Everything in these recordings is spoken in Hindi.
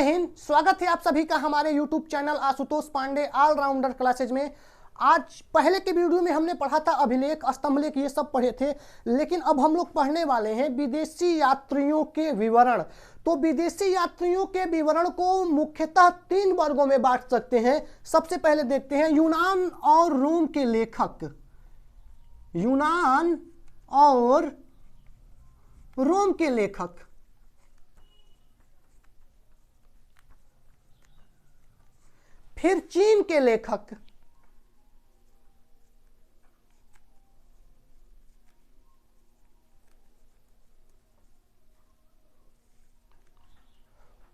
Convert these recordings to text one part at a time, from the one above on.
हिंद, स्वागत है आप सभी का हमारे YouTube channel Ashutosh Pandey allrounder classes में। आज पहले के वीडियो में हमने पढ़ा था अभिलेख, स्तंभलेख, ये सब पढ़े थे, लेकिन अब हम लोग पढ़ने वाले हैं विदेशी यात्रियों के विवरण। तो विदेशी यात्रियों के विवरण को मुख्यतः 3 वर्गों में बांट सकते हैं। सबसे पहले देखते हैं यूनान और रोम के लेखक। यूनान और रोम के लेखक। फिर चीन के लेखक।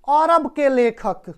अरब के लेखक।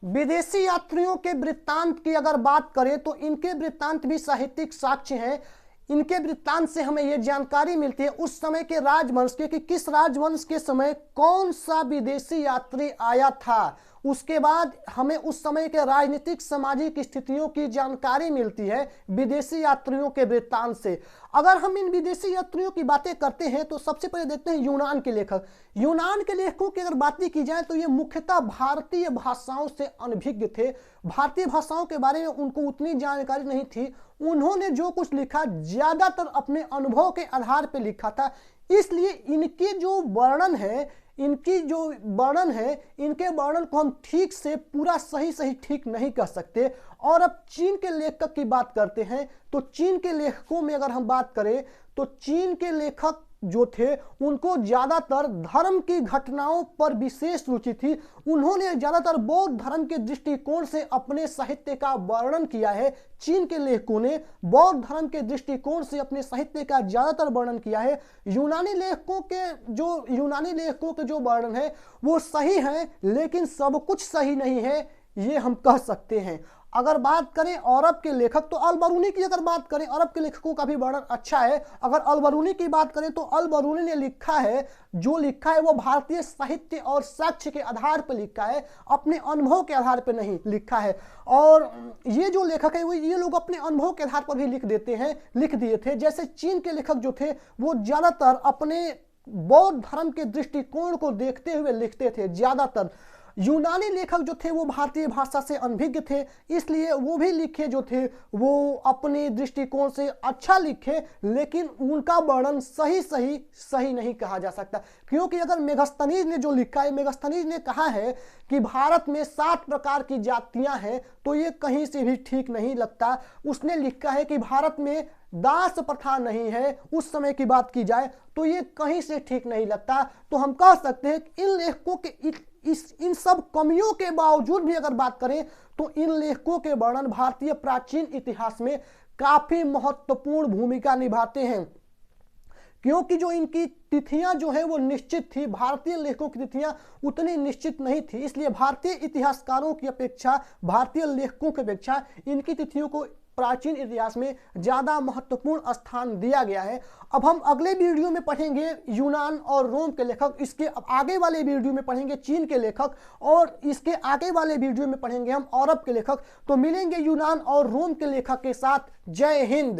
विदेशी यात्रियों के वृत्तांत की अगर बात करें तो इनके वृत्तांत भी साहित्यिक साक्ष्य हैं। इनके वृत्तांत से हमें यह जानकारी मिलती है उस समय के राजवंश के, कि किस राजवंश के समय कौन सा विदेशी यात्री आया था। उसके बाद हमें उस समय के राजनीतिक सामाजिक स्थितियों की जानकारी मिलती है विदेशी यात्रियों के वृत्तांत से। अगर हम इन विदेशी यात्रियों की बातें करते हैं तो सबसे पहले देखते हैं यूनान के लेखक। यूनान के लेखकों की अगर बातें की जाए तो ये मुख्यतः भारतीय भाषाओं से अनभिज्ञ थे। भारतीय भाषाओं के बारे में उनको उतनी जानकारी नहीं थी। उन्होंने जो कुछ लिखा ज्यादातर अपने अनुभव के आधार पर लिखा था, इसलिए इनके जो वर्णन है, इनके वर्णन को हम ठीक से पूरा सही ठीक नहीं कर सकते। और अब चीन के लेखक की बात करते हैं तो चीन के लेखकों में अगर हम बात करें तो चीन के लेखक जो थे उनको ज्यादातर धर्म की घटनाओं पर विशेष रुचि थी। उन्होंने ज्यादातर बौद्ध धर्म के दृष्टिकोण से अपने साहित्य का वर्णन किया है। चीन के लेखकों ने बौद्ध धर्म के दृष्टिकोण से अपने साहित्य का ज्यादातर वर्णन किया है। यूनानी लेखकों के जो वर्णन है वो सही है, लेकिन सब कुछ सही नहीं है, ये हम कह सकते हैं। अगर बात करें अरब के लेखक तो अल-बरूनी की अगर बात करें, अरब के लेखकों का भी वर्णन अच्छा है। अगर अल-बरूनी की बात करें तो अल-बरूनी ने लिखा है वो भारतीय साहित्य और साक्ष्य के आधार पर लिखा है, अपने अनुभव के आधार पर नहीं लिखा है। और ये जो लेखक है ये लोग अपने अनुभव के आधार पर भी लिख दिए थे। जैसे चीन के लेखक जो थे वो ज्यादातर अपने बौद्ध धर्म के दृष्टिकोण को देखते हुए लिखते थे ज्यादातर। यूनानी लेखक जो थे वो भारतीय भाषा से अनभिज्ञ थे, इसलिए वो भी लिखे जो थे वो अपने दृष्टिकोण से अच्छा लिखे, लेकिन उनका वर्णन सही नहीं कहा जा सकता। क्योंकि अगर मेगस्थनीज ने जो लिखा है, मेगस्थनीज ने कहा है कि भारत में 7 प्रकार की जातियां हैं, तो ये कहीं से भी ठीक नहीं लगता। उसने लिखा है कि भारत में दास प्रथा नहीं है, उस समय की बात की जाए तो ये कहीं से ठीक नहीं लगता। तो हम कह सकते हैं कि इन लेखकों के इन सब कमियों के बावजूद भी अगर बात करें तो इन लेखकों के वर्णन भारतीय प्राचीन इतिहास में काफी महत्वपूर्ण भूमिका निभाते हैं। क्योंकि जो इनकी तिथियां जो है वो निश्चित थी, भारतीय लेखकों की तिथियां उतनी निश्चित नहीं थी, इसलिए भारतीय इतिहासकारों की अपेक्षा, भारतीय लेखकों की अपेक्षा इनकी तिथियों को प्राचीन इतिहास में ज्यादा महत्वपूर्ण स्थान दिया गया है। अब हम अगले वीडियो में पढ़ेंगे यूनान और रोम के लेखक, इसके आगे वाले वीडियो में पढ़ेंगे चीन के लेखक, और इसके आगे वाले वीडियो में पढ़ेंगे हम अरब के लेखक। तो मिलेंगे यूनान और रोम के लेखक के साथ। जय हिंद।